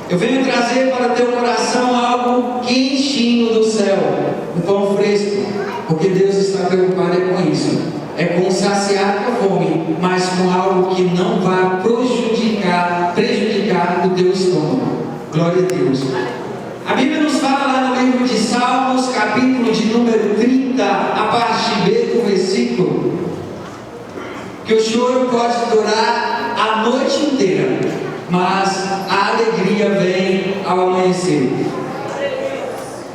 Eu venho trazer para o teu coração algo quentinho do céu, um pão fresco, porque Deus está preocupado com isso. É com saciar a tua fome, mas com algo que não vai prejudicar o teu estômago. Glória a Deus. A Bíblia nos fala lá no livro de Salmos, capítulo de número 30, a parte B do versículo, que o choro pode durar a noite inteira, mas a alegria vem ao amanhecer.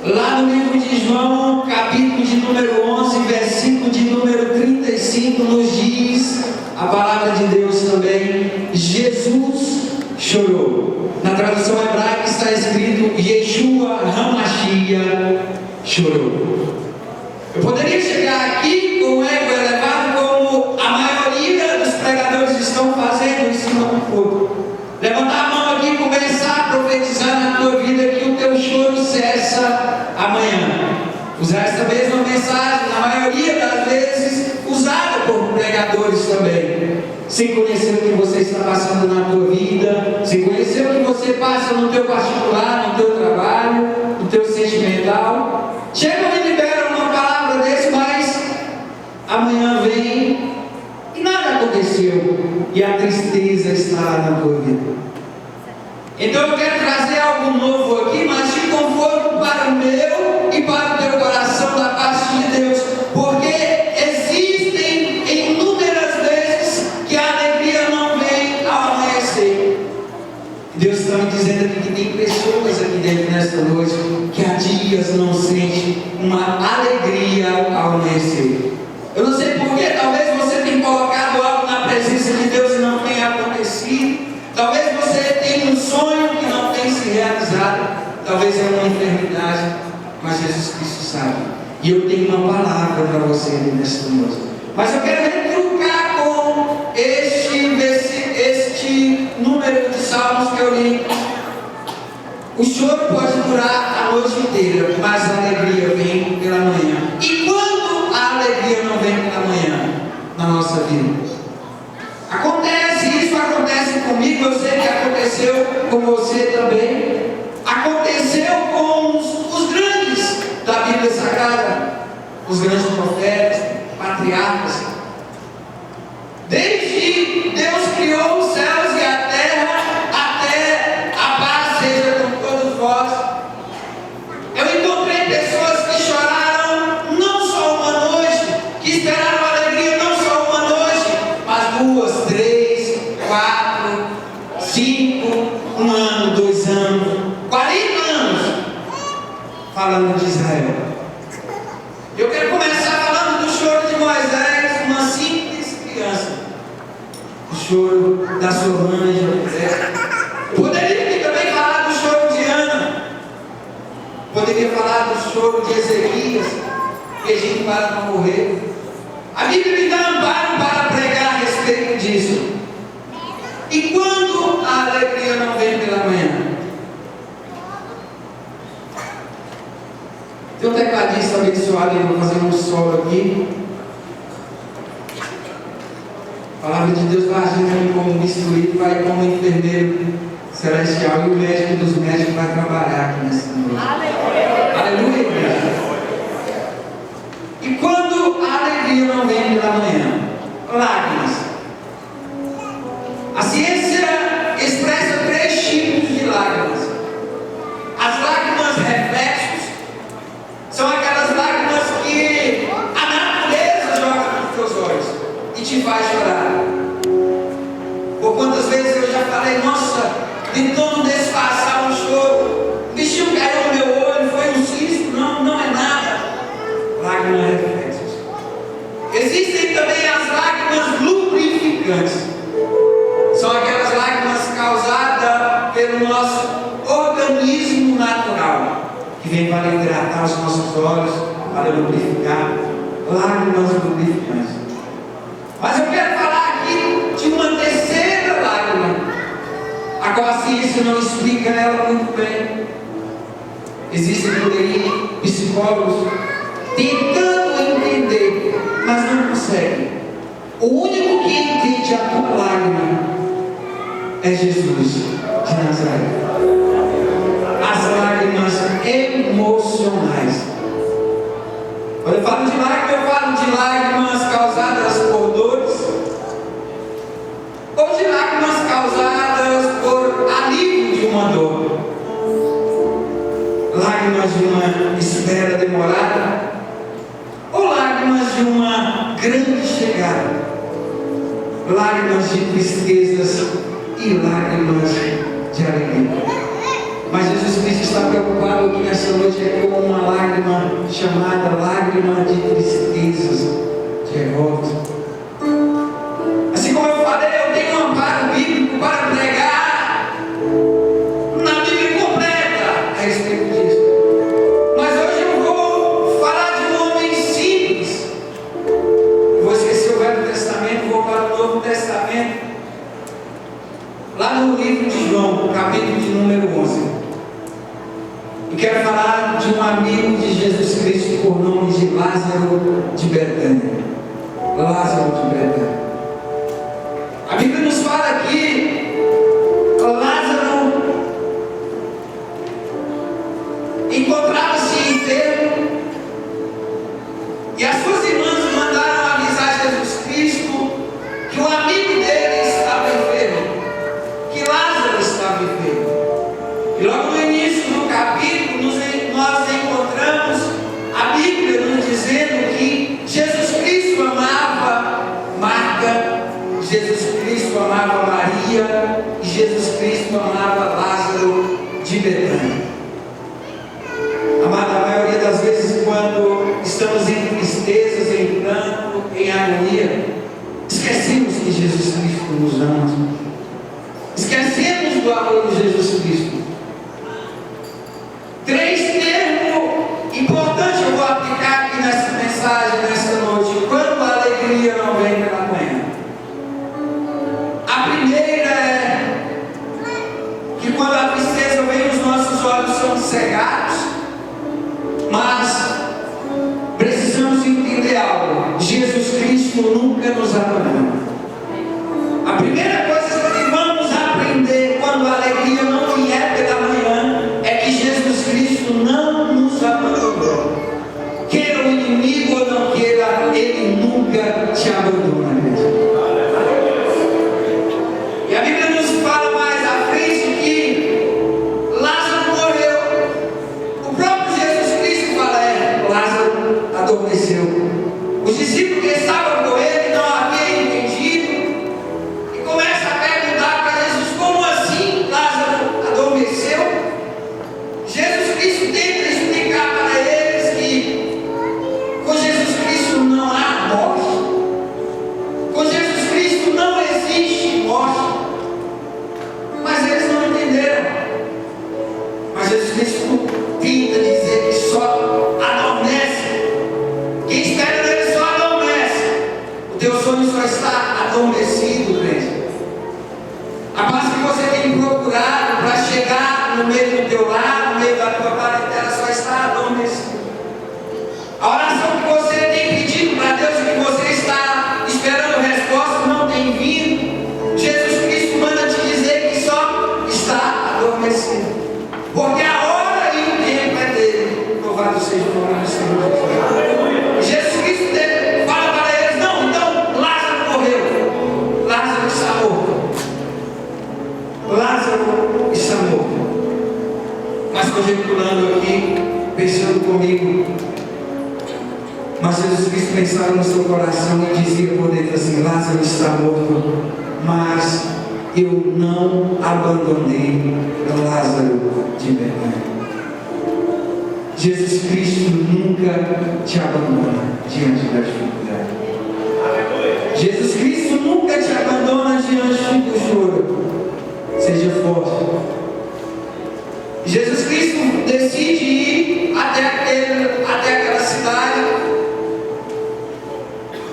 Lá no livro de João, capítulo de número 11, versículo de número 35, nos diz a palavra de Deus também: Jesus chorou. Na tradução hebraica está escrito Yeshua HaMashiach chorou. Eu poderia chegar aqui com o ego elevado, como a maioria dos pregadores estão fazendo em cima do fogo. Levantar a mão aqui e começar a profetizar na tua vida que o teu choro cessa amanhã. Usar essa mesma mensagem, na maioria das vezes, usada por pregadores também. Sem conhecer o que você está passando na tua vida, sem conhecer o que você passa no teu particular, no teu trabalho, no teu sentimental. Chegam e liberam uma palavra desse, mas amanhã vem e nada aconteceu, e a tristeza está lá na tua vida. Então eu quero trazer algo novo aqui, mas de conforto para o meu e para o teu coração, da parte de Deus, porque existem inúmeras vezes que a alegria não vem ao amanhecer. Deus está me dizendo aqui que tem pessoas aqui dentro nesta noite que há dias não sente uma alegria ao amanhecer. Eu não sei porquê, talvez você tenha colocado algo na presença de Deus e não tenha acontecido. Talvez você tenha um sonho que não tem se realizado. Talvez é uma enfermidade, mas Jesus Cristo sabe. E eu tenho uma palavra para você nesta noite. Mas eu quero retrucar com este número de salmos que eu li. O choro pode durar a noite inteira, mas a alegria vem pela manhã. E quando a alegria não vem pela manhã na nossa vida? Isso acontece comigo, eu sei que aconteceu com você também. Aconteceu com os grandes da Bíblia Sagrada, os grandes profetas, patriarcas. Desde Deus criou os céus e a terra, até a paz seja com todos vós. Eu encontrei pessoas que choraram não só uma noite, que esperaram alegria não só uma noite, mas 2, 3, 4, 5, 1 ano, 2 anos, 40 anos, falando de Israel. Eu quero começar falando do choro de Moisés, uma simples criança. O choro da Solange. Eu poderia aqui também falar do choro de Ana. Poderia falar do choro de Ezequias, pedindo para não morrer. A Bíblia me dá amparo para pregar a respeito disso. E quando a alegria não vem pela manhã? Tem um tecladista abençoado, eu vou fazer um solo aqui. A palavra de Deus vai agindo como misturado, vai como enfermeiro celestial, e o médico dos médicos vai trabalhar aqui nessa noite. Aleluia! Aleluia, igreja! E quando a alegria não vem pela manhã? Lágrimas. A ciência expressa 3 tipos de lágrimas. As lágrimas reflexos são aquelas lágrimas que a natureza joga nos teus olhos e te faz chorar. Por quantas vezes eu já falei, nossa, tentando disfarçar um choro, o bichinho caiu no meu olho, foi um cisto, não é nada. Lágrimas reflexos. Existem também as lágrimas lubrificantes. São aquelas lágrimas causadas pelo nosso organismo natural, que vem para hidratar os nossos olhos, para lubrificar. Lágrimas lubrificantes. Mas eu quero falar aqui de uma terceira lágrima, a qual a ciência não explica ela muito bem. Existem por aí psicólogos tentando entender, mas não conseguem. O único que entende a tua lágrima é Jesus de Nazaré. emocionais. Quando eu falo de lágrimas causadas por dores, ou de lágrimas causadas por alívio de uma dor, lágrimas de uma espera demorada, ou lágrimas de uma grande chegada, lágrimas de tristezas e lágrimas de alegria. Mas Jesus Cristo está preocupado aqui nessa noite com uma lágrima chamada lágrima de tristezas, de revolta. Assim como eu falei, eu tenho um amparo bíblico para pregar na Bíblia completa a respeito disso. Mas hoje eu vou falar de um homem simples. Eu vou esquecer o Velho Testamento, vou para o Novo Testamento. Lá no livro de João, capítulo de número 11. E quero falar de um amigo de Jesus Cristo por nome de Lázaro de Betânia. Lázaro de Betânia. A Bíblia nos fala que Lázaro encontrava-se enfermo e as suas irmãs mandaram avisar Jesus Cristo que o amigo dele estava enfermo, que Lázaro estava enfermo. E logo no início do capítulo nós encontramos a Bíblia nos dizendo que Jesus Cristo amava Marta, Jesus Cristo amava Maria e Jesus Cristo amava Lázaro de Betânia. Amada, a maioria das vezes quando estamos em tristezas, em pranto, em agonia, esquecemos que Jesus Cristo nos ama. Esquecemos do amor de Jesus Cristo. Três termos importantes eu vou aplicar aqui nessa mensagem, nessa noite. Quando a alegria não vem pela manhã. A primeira é que quando a tristeza vem, os nossos olhos são cegados. Mas precisamos entender algo. Jesus Cristo nunca nos abandona. A primeira coisa que vamos aprender quando a alegria não vier pela manhã é que Jesus Cristo não nos abandonou. Queira o inimigo ou não queira, Ele nunca te abandona. E a Bíblia nos fala mais à frente que Lázaro morreu. O próprio Jesus Cristo fala, Lázaro adormeceu. Os discípulos que estavam com ele não haviam entendido e começam a perguntar para Jesus, como assim Lázaro adormeceu? Jesus Cristo tenta explicar para eles que com Jesus Cristo não há morte, com Jesus Cristo não existe morte, mas eles não entenderam. Mas Jesus Cristo tenta dizer que só adormece, quem espera nele só adormece. O teu sonho só está adormecido, crente. A paz que você tem procurado para chegar no meio do teu lar, no meio da tua parentela, só está adormecida. A oração que você tem pedido para Deus e que você está esperando resposta não tem vindo. Jesus Cristo manda te dizer que só está adormecido. Porque a hora e o tempo é dele. Louvado seja o nome do Senhor Jesus. Jesus Cristo fala para eles, não, então Lázaro morreu. Lázaro está morto. Lázaro está morto. Mas conjecturando aqui, pensando comigo, mas Jesus Cristo pensava no seu coração e dizia por dentro assim, Lázaro está morto, mas eu não abandonei Lázaro de Betânia. Jesus Cristo nunca te abandona diante da dificuldade. Jesus Cristo nunca te abandona diante do choro. Seja forte. Jesus Cristo decide ir até aquela cidade.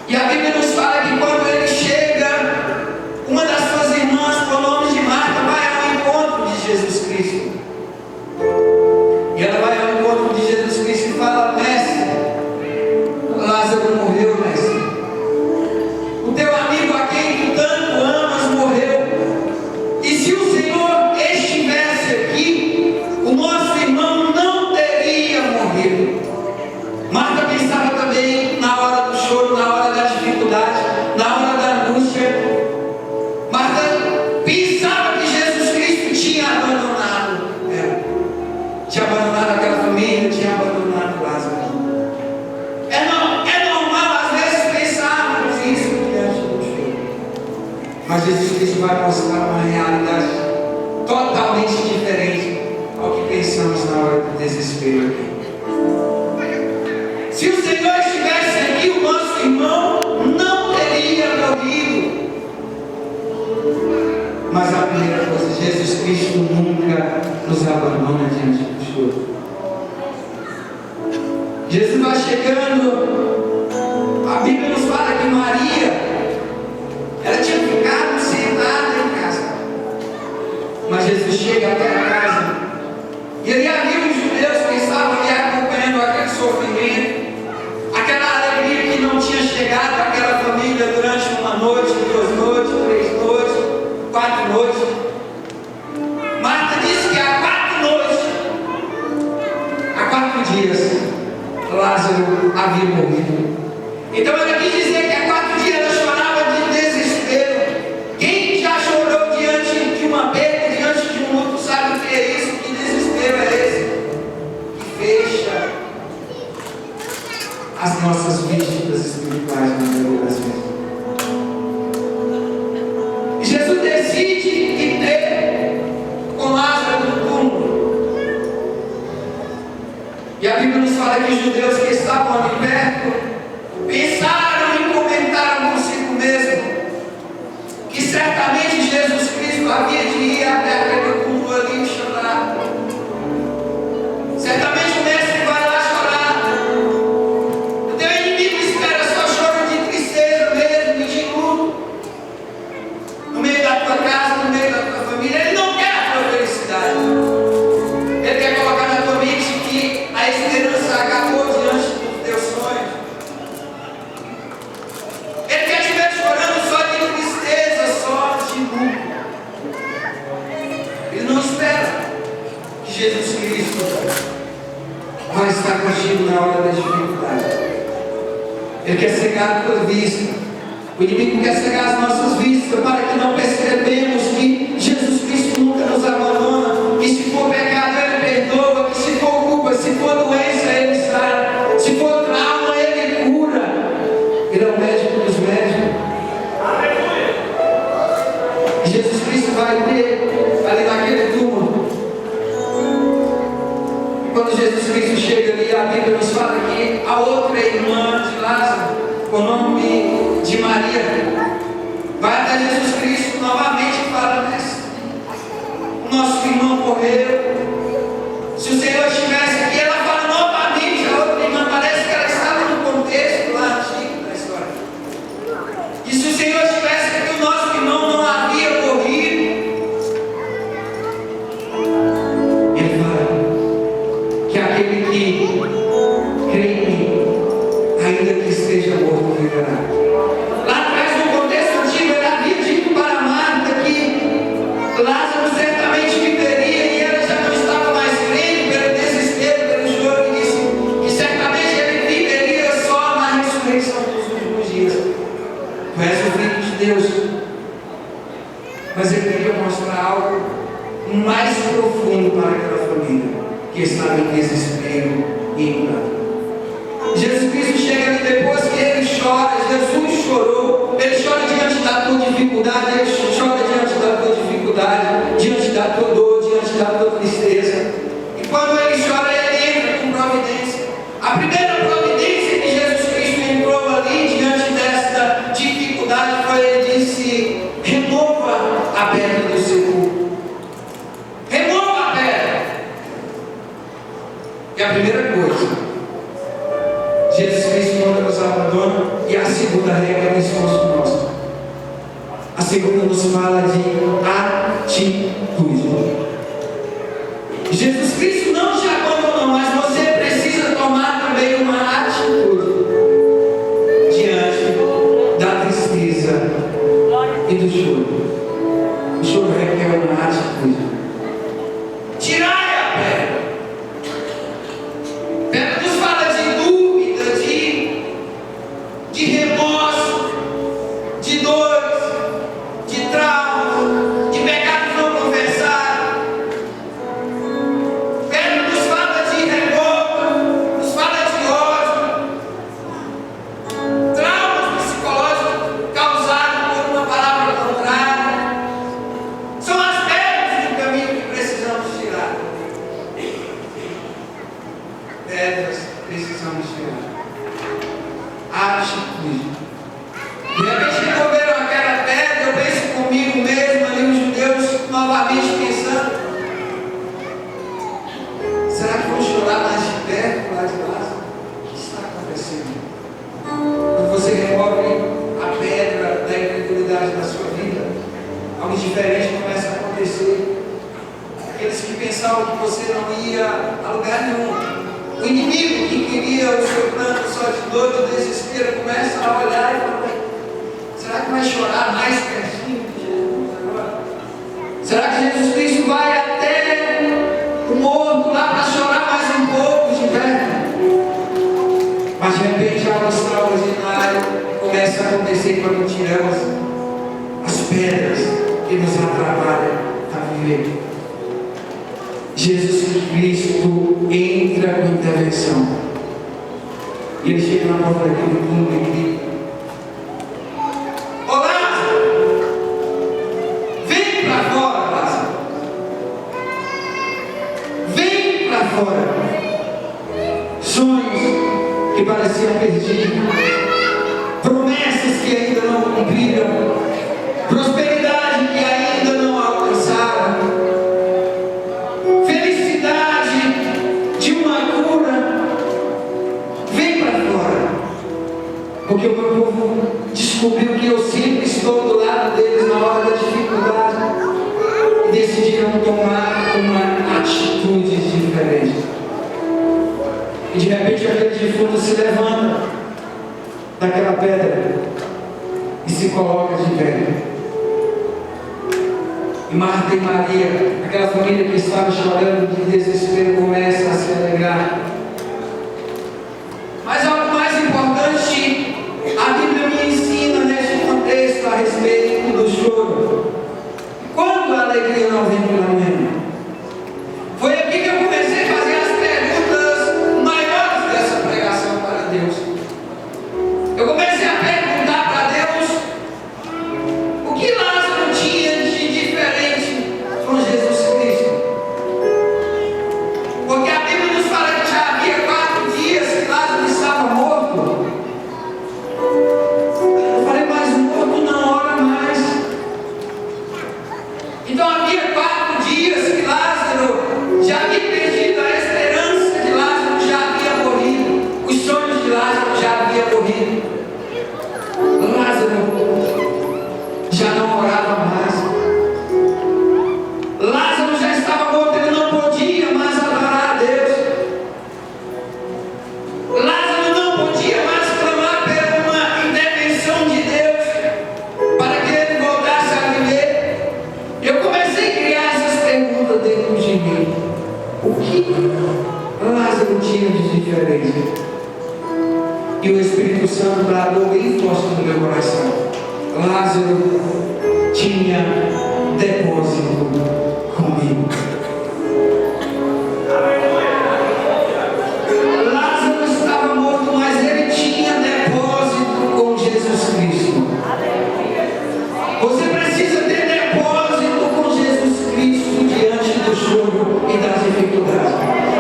E a Bíblia nos fala que quando ele chega, uma das suas irmãs, por nome de Marta, vai ao encontro de Jesus Cristo. E ela vai ao encontro de Jesus Cristo e fala, mestre, Lázaro morreu, mestre. O teu amigo a quem tu tanto amas morreu. E se o Senhor estivesse aqui, o nosso irmão não Mas Jesus Cristo vai mostrar uma realidade totalmente diferente ao que pensamos na hora do desespero aqui. Se o Senhor estivesse aqui, o nosso irmão não teria morrido. Mas a primeira coisa, Jesus Cristo nunca nos abandona diante do choro. Jesus vai chegando, a Bíblia nos fala que Maria, ela tinha ficado sentada em casa. Mas Jesus chega até a casa, e ali havia os judeus que estavam ali acompanhando aquele sofrimento, aquela alegria que não tinha chegado àquela família durante uma noite, 2 noites, 3 noites, 4 noites. Marta disse que há 4 noites, há 4 dias, Lázaro havia morrido. Então ela quis dizer que há 4 dias ela chorava de desespero. Quem já chorou diante de uma perda, diante de um luto, sabe o que é isso? Que desespero é esse? Que fecha as nossas vísceras espirituais na maioria das vezes. E Jesus decide ir ter com Lázaro no túmulo. E a Bíblia nos fala que os judeus que estavam ali perto pensaram e comentaram consigo mesmo que certamente Jesus Cristo havia de ir até aquele túmulo ali e chorar. Certamente o mestre vai lá chorar. O teu inimigo espera só choro de tristeza mesmo, de luto, no meio da tua casa, no meio da tua família. Ele não quer a tua felicidade. Ele quer colocar na tua mente que a esperança acabou diante dos teus sonhos. Ele quer te ver chorando só de tristeza, só de luto. Ele não espera que Jesus Cristo vai estar contigo na hora da dificuldade. Ele quer cegar a tua vista. O inimigo quer cegar as nossas vistas para que não percebemos que Jesus Cristo nunca nos abandona. Que se for pecado, Ele perdoa. Que se for culpa, se for doença, Ele sara. Se for trauma, Ele cura. Ele é o médico dos médicos. E Jesus Cristo vai ter ali naquele túmulo. E quando Jesus Cristo chega ali, a Bíblia nos fala que a outra irmã de Lázaro, com o nome de Maria, vai até Jesus Cristo novamente e fala: mestre, o nosso irmão morreu. Se o Senhor estivesse aqui, ela fala novamente, a outra irmã, parece que ela estava no contexto lá antigo da história. E se o Senhor estivesse aqui, o nosso irmão não havia morrido. Ele fala que aquele que crê em mim, ainda que esteja morto, viverá. Lá atrás, no contexto antigo, ele havia dito para Marta que Lázaro certamente viveria, e ela já não estava mais crendo pelo desespero, pelo choro, e disse que certamente ele viveria só na ressurreição dos últimos dias. Tu és o Filho de Deus. Mas ele queria mostrar algo mais profundo para aquela família que estava em desespero e em pranto. Jesus Cristo chega ali depois que ele chora. Jesus chorou. Ele chora diante da tua dificuldade. Ele chora diante da tua dificuldade, diante da tua dor, diante da tua tristeza. E quando ele chora, ele entra com providência. A primeira providência que Jesus Cristo entrou ali diante desta dificuldade foi: ele disse: remova a pedra do sepulcro. Remova a pedra. E a primeira coisa, Jesus Cristo nunca nos abandona. E a segunda regra é o esforço nosso. A segunda nos fala de atitude. Jesus Cristo não te abandonou, mas você precisa tomar também uma atitude diante da tristeza e do choro. O choro requer uma atitude. Tirai a pedra. Pedra nos fala de dúvida, de remorso, de dores, de traumas, de pecados não confessados. precisamos chegar. Atitude. De repente removeram aquela pedra, eu penso comigo mesmo, ali os judeus novamente pensando: será que vão chorar mais de perto lá de Lázaro? O que está acontecendo? Quando você remove a pedra da incredulidade da sua vida, algo diferente começa a acontecer. Aqueles que pensavam que você não ia a lugar nenhum, o inimigo que queria o seu plano só de dor, de desespero, começa a olhar e falar: será que vai chorar mais pertinho de Jesus agora? Será que Jesus Cristo vai até o morto lá para chorar mais um pouco de perto? Mas de repente algo extraordinário começa a acontecer quando tiramos as pedras que nos atrapalham a viver. Jesus Cristo entra com intervenção. E ele chega na porta daquele mundo e grita: ô Lázaro, vem para fora, Lázaro. Vem para fora. Sonhos que pareciam perdidos, promessas que ainda não cumpriram, prosperidade que ainda não alcançaram, porque o meu povo descobriu que eu sempre estou do lado deles na hora da dificuldade e decidiram tomar uma atitude diferente. E de repente aquele defunto se levanta daquela pedra e se coloca de pé. E Marta e Maria, aquela família que estava chorando de desespero, começa a se alegrar. Mas algo mais importante a Bíblia me ensina neste contexto a respeito do choro. Quando a alegria não vem pela manhã? Foi aqui que eu comecei a fazer as perguntas maiores dessa pregação para Deus. Eu comecei a perguntar para Deus o que Lázaro tinha de diferente com Jesus Cristo. Porque a Bíblia nos fala que já havia 4 dias que Lázaro estava morto. Eu falei: mas o morto não ora mais. Então havia 4 dias que Lázaro já havia perdido, a esperança de Lázaro já havia morrido, os sonhos de Lázaro já haviam morrido. Lázaro já não orava mais. Lázaro já estava morto, ele não podia mais adorar a Deus. Lázaro não podia mais clamar por uma intervenção de Deus para que ele voltasse a viver. Eu comecei a criar essas perguntas dentro de mim. O que Lázaro tinha de diferente? E o Espírito Santo bradou bem forte no meu coração: Lázaro tinha depósito comigo. Lázaro estava morto, mas ele tinha depósito com Jesus Cristo. Você precisa ter depósito com Jesus Cristo diante do choro e das dificuldades.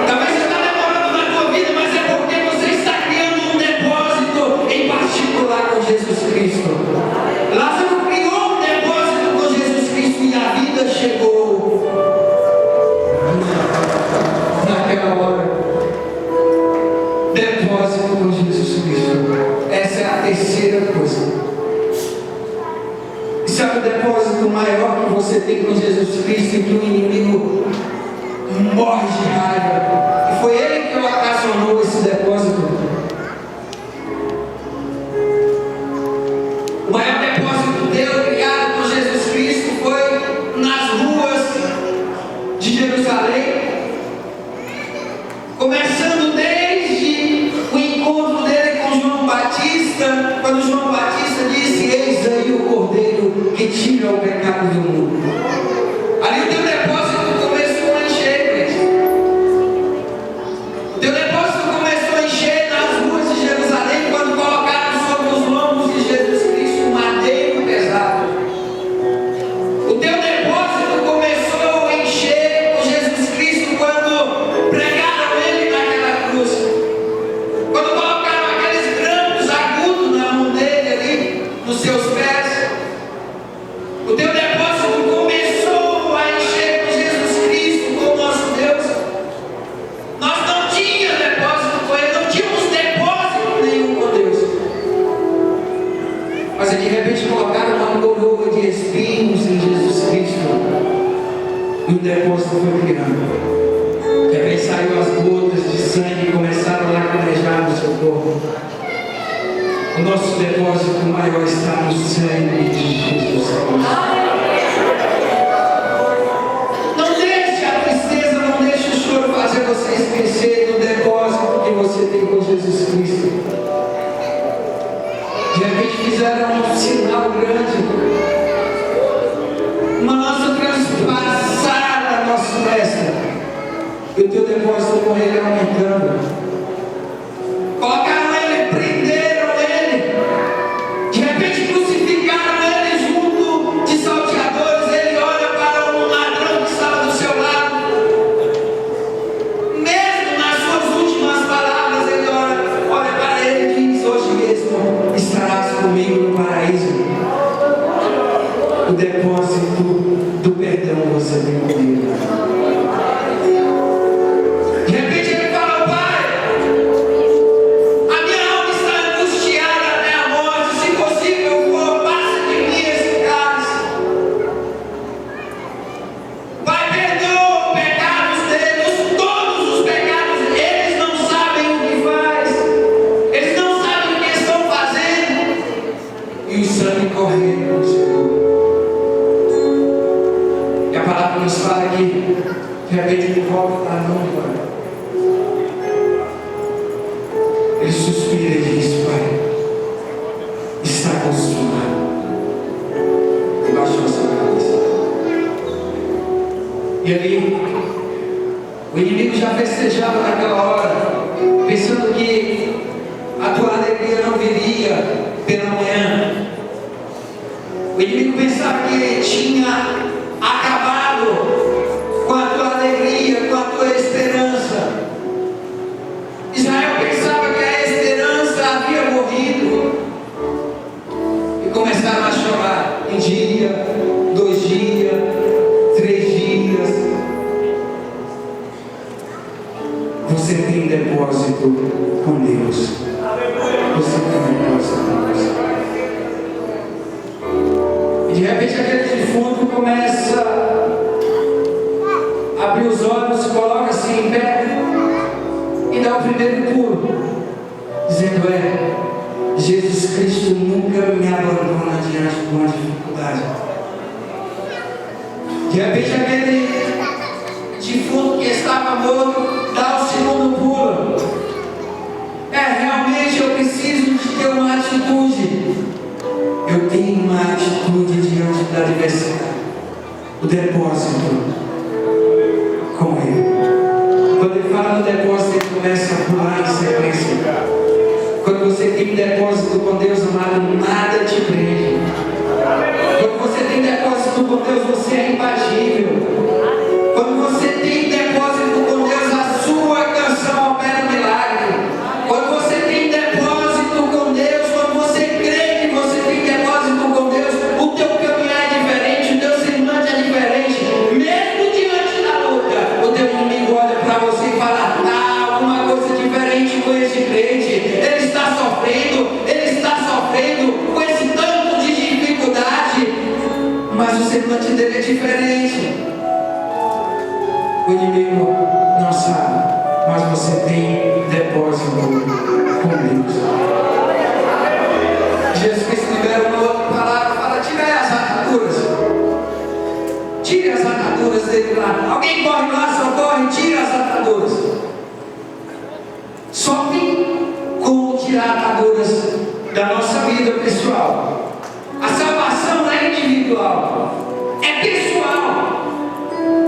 Talvez você está demorando na tua vida, mas é porque você está criando um depósito em particular com Jesus Cristo. Lázaro criou um depósito com Jesus Cristo e a vida chegou naquela hora. Depósito com Jesus Cristo. Essa é a terceira coisa. E sabe o depósito maior que você tem com Jesus Cristo e que o inimigo morre de raiva? E foi ele que ocasionou esse depósito. O maior depósito dele criado por Jesus Cristo foi nas ruas de Jerusalém, começando desde o encontro dele com João Batista, quando João Batista disse: eis aí o Cordeiro que tira o pecado do mundo. Ali o teu depósito começou a encher, gente. O teu depósito começou a encher nas ruas de Jerusalém, quando colocaram sobre os lombos de Jesus Cristo um madeiro pesado. O teu depósito começou a encher com Jesus Cristo quando pregaram ele naquela cruz. Quando mas de repente colocaram uma coroa de espinhos em Jesus Cristo, e o depósito foi criando. De repente saiu as gotas de sangue e começaram a lacrimejar no seu corpo. O nosso depósito maior está no sangue de Jesus Cristo. Não deixe a tristeza, não deixe o choro fazer você esquecer do depósito que você tem com Jesus Cristo. De repente fizeram um sinal grande, uma lança transpassada, nosso mestre, e o teu depósito com ele aumentando. Colocaram ele, prenderam ele, de repente crucificaram ele junto de salteadores. Ele olha para um ladrão que estava do seu lado, mesmo nas suas últimas palavras, ele olha para ele e diz: hoje mesmo estarás comigo no paraíso. O depósito do perdão você tem comigo. De repente ele fala: Pai, a minha alma está angustiada até a morte. Se possível for, passa de mim esse cálice. Pai, perdoa os pecados deles, todos os pecados. Eles não sabem o que faz, eles não sabem o que estão fazendo. E o sangue correndo no seu corpo. E a palavra nos fala que de repente ele volta para a mão. Ele suspira e diz: Pai, está consumado. E baixou a sua cabeça. E ali, o inimigo já festejava naquela hora, pensando que a tua alegria não viria pela manhã. O inimigo pensava que tinha acabado com a tua alegria, com a tua esperança. Israel pensava que a esperança havia morrido, e começaram a chorar. Um dia, 2 dias, 3 dias. Você tem depósito com Deus. Você tem depósito com Deus. E de repente aquele defunto começa a abrir os olhos, coloca-se em pé e dá o primeiro pulo, dizendo: Jesus Cristo nunca me abandona diante de uma dificuldade. De repente aquele defunto que estava morto dá o segundo pulo. Realmente eu preciso de ter uma atitude. Eu tenho uma atitude diante da adversidade. O depósito com Ele. Quando ele fala no depósito, ele começa a pular em sequência. Quando você tem depósito com Deus, amado, nada te prende. Quando você tem depósito com Deus, você é imbagível. Quando você tem depósito com Deus, a sua canção opera milagre. Quando você tem depósito com Deus, quando você crê que você tem depósito com Deus, o teu caminhar é diferente, o teu semblante é diferente. Mesmo diante da luta, o teu inimigo olha para você e fala: alguma coisa diferente com esse crente. Ele está sofrendo com esse tanto de dificuldade, mas o semblante dele é diferente. O inimigo não sabe, mas você tem depósito com Deus. Jesus Cristo libera uma outra palavra, fala: tira as ataduras. Tire as ataduras dele lá. Alguém corre lá, socorre, tira as ataduras. Só tem como tirar ataduras da nossa vida pessoal. A salvação não é individual, é pessoal.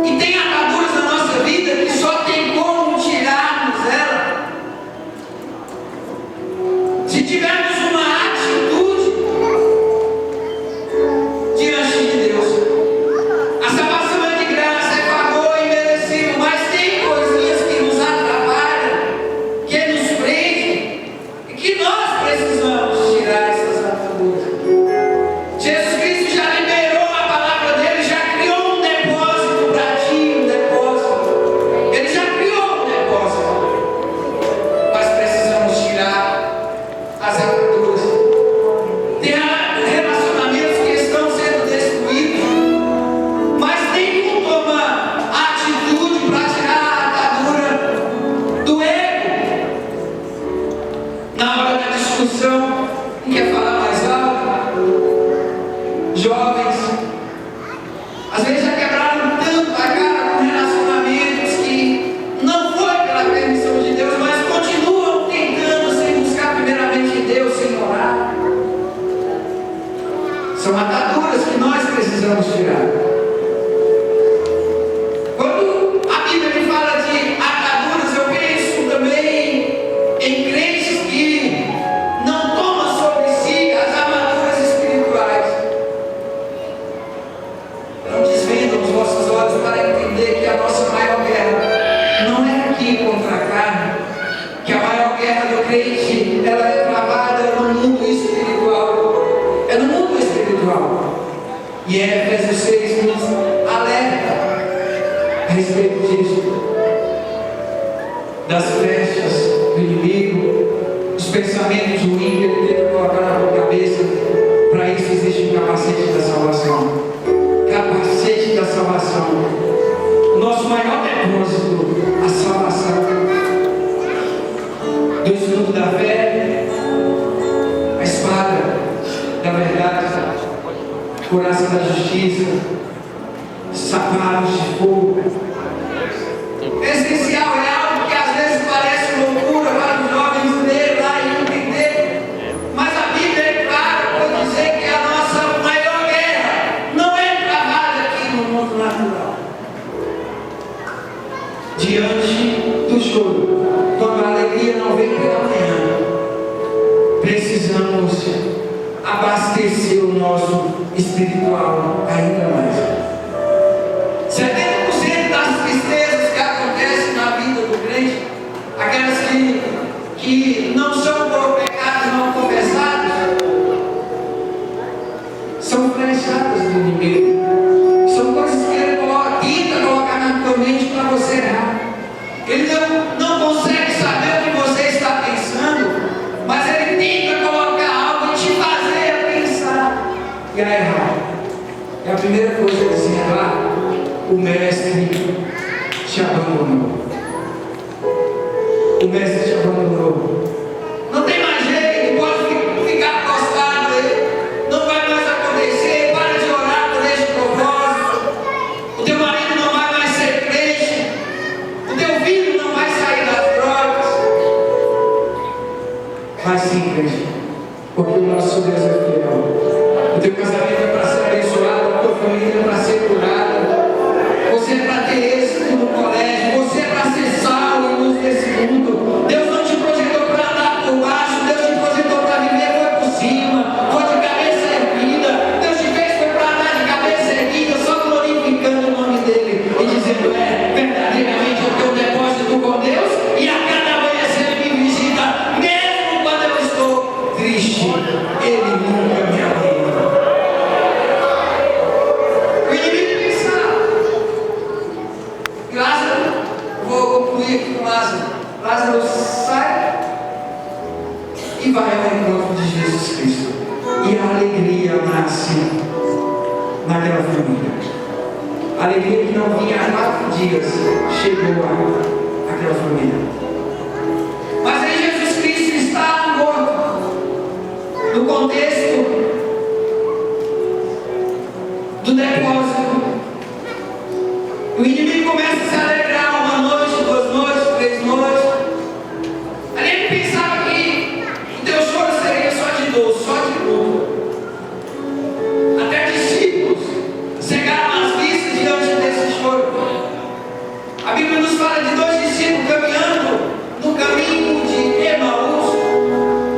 E tem ataduras na nossa vida que só tem como tirarmos ela se tivermos uma atitude diante de Deus. A salvação é de graça, é favor imerecido, mas tem coisinhas que nos atrapalham, que nos prendem, e que nós precisamos tirar essas ataduras. Jesus Cristo já liberou a palavra dele, já criou um depósito para ti, um depósito. Ele já criou um depósito. Mas precisamos tirar as ataduras. discussão e quer falar mais alto. Jovens, às vezes já quebraram tanto a cara com relacionamentos que não foi pela permissão de Deus, mas continuam tentando sem buscar primeiramente Deus, sem orar. São ataduras que nós precisamos tirar. Quando a Bíblia me fala de ataduras, eu penso também em crentes que não tomam sobre si as armaduras espirituais. Não desvendam os vossos olhos para entender que a nossa maior guerra não é aqui contra a carne, que a maior guerra do crente, ela é travada no mundo espiritual. É no mundo espiritual. E Efésios 6 nos alerta a respeito disso, das flechas do inimigo, dos pensamentos ruins que ele tenta colocar na tua cabeça. Para isso existe um capacete da salvação. Capacete da salvação. O nosso maior depósito, a salvação. Do escudo da fé, a espada da verdade, coraça da justiça, sapatos de fogo. Essencial, é algo que às vezes parece loucura para os jovens lerem lá e entender, mas a Bíblia é clara para dizer que a nossa maior guerra não é travada aqui no mundo natural. Diante do choro, quando a alegria não vem pela manhã, precisamos abastecer o nosso espiritual ainda mais. 70% das tristezas que acontecem na vida do crente, aquelas que não são por pecados não confessados, são flechadas do inimigo. São coisas que ele tenta colocar na tua mente para você errar. Ele não consegue saber o que você está pensando, mas ele tenta colocar algo e te fazer pensar e a errar. É a primeira coisa dizendo lá, o mestre te abandonou. O mestre te abandonou. Não tem mais jeito, pode ficar postado aí. Não vai mais acontecer. Para de orar por este propósito. O teu marido não vai mais ser crente. O teu filho não vai sair das drogas. Mas sim, crente, porque o nosso Deus é fiel. O teu casamento é para ser abençoado, a tua família é para ser curada. Você é para ter êxito no colégio, você é para ser sal e luz desse mundo. Deus não te projetou para andar por baixo, Deus te projetou para viver foi por cima, foi de cabeça erguida. Deus te fez foi para andar de cabeça erguida, só glorificando o nome dele e dizendo, verdadeiramente eu tenho um depósito com Deus e a cada manhã ele me visita, mesmo quando eu estou triste, ele nunca me abandona. O inimigo pensava. Lázaro, vou concluir aqui com Lázaro. Lázaro sai e vai ao encontro de Jesus Cristo. E a alegria nasce naquela família. A alegria que não vinha há 4 dias chegou àquela família. Mas aí Jesus Cristo está morto. No contexto do depósito, o inimigo começa a se alegrar 1 noite, 2 noites, 3 noites. Ali ele pensava que o teu choro seria só de dor, só de dor. Até discípulos cegaram as vistas diante desse choro. A Bíblia nos fala de 2 discípulos caminhando no caminho de Emaús.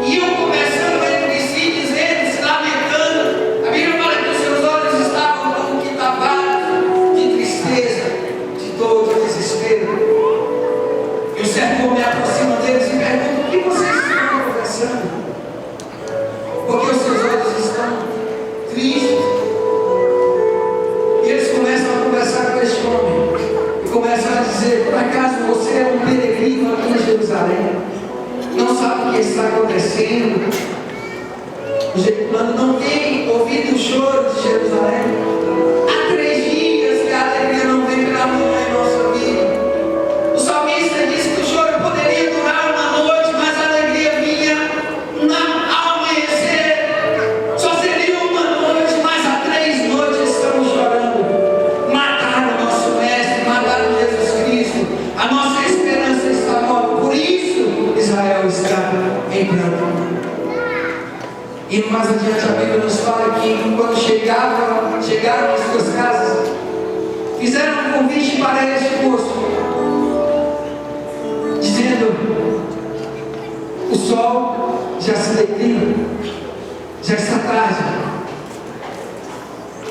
Iam conversando entre si, dizendo, se lamentando. A Bíblia fala que os seus olhos estavam como que tapados de tristeza, de dor, de desespero. E o servo me aproxima deles e pergunta, o que vocês estão conversando? Porque os seus olhos estão tristes. E eles começam a conversar com este homem. E começam a dizer, por acaso você é um peregrino aqui em Jerusalém? Não sabe o que está acontecendo? O germano não tem ouvido o choro de Jerusalém? Há 3 dias que a alegria não vem pela manhã em nossa vida. O salmista disse que o choro poderia durar 1 noite, mas a alegria vinha na em pranto. E mais adiante a Bíblia nos fala que quando chegaram às suas casas, fizeram um convite para este moço, dizendo: o sol já se declina, já está tarde,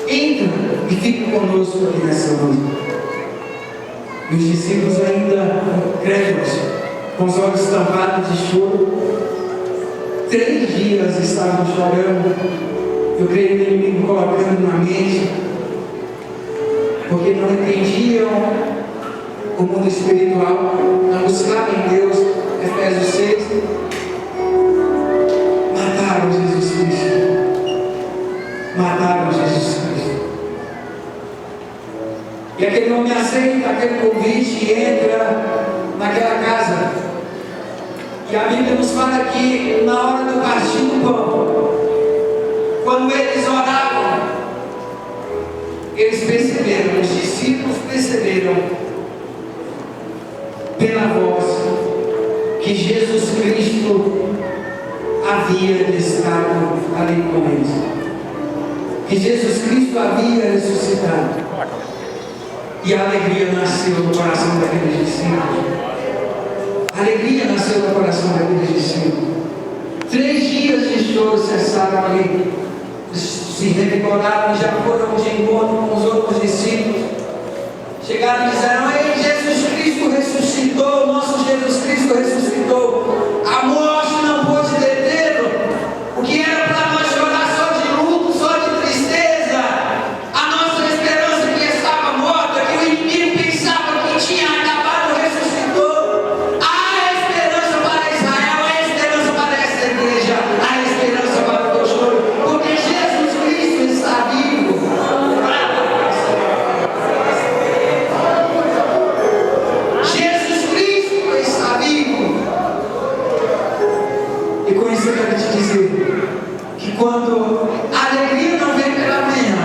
entra e fica conosco aqui nessa noite. E os discípulos ainda incrédulos, com os olhos tampados de choro, 3 dias estavam chorando. Eu creio no inimigo colocando na mente, porque não entendiam o mundo espiritual, não buscavam em Deus. Efésios 6, mataram Jesus Cristo, mataram Jesus Cristo. E aquele homem aceita aquele convite e entra naquela casa. E a Bíblia nos fala que na hora do partir do pão, quando eles oravam, eles perceberam, os discípulos perceberam pela voz que Jesus Cristo havia estado ali com eles, que Jesus Cristo havia ressuscitado. E a alegria nasceu no coração daqueles discípulos. A alegria nasceu no coração daqueles discípulos. 3 dias de choro cessaram ali. Se revigoraram e já foram de encontro com os outros discípulos. Chegaram e disseram: ei, Jesus Cristo ressuscitou, nosso Jesus Cristo ressuscitou. A morte não pôde detê-lo. O que era para nós chorar só de luto, só de tristeza, a nossa esperança que estava morta, que o inimigo pensava que tinha acabado, ressuscitou. Há esperança para Israel, há esperança para esta igreja, há esperança para o teu choro, porque Jesus Cristo está vivo. Jesus Cristo está vivo. E com isso eu quero te dizer que quando a alegria não vem pela manhã,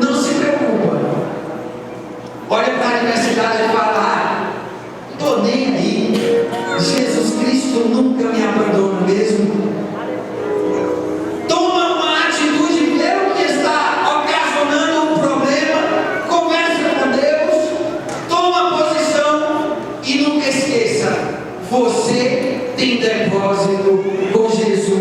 não se preocupa. Olha para a adversidade e fala: estou nem aí, Jesus Cristo nunca me abandona mesmo. Toma uma atitude, vê o que está ocasionando um problema, conversa com Deus, toma posição e nunca esqueça: você tem depósito com Jesus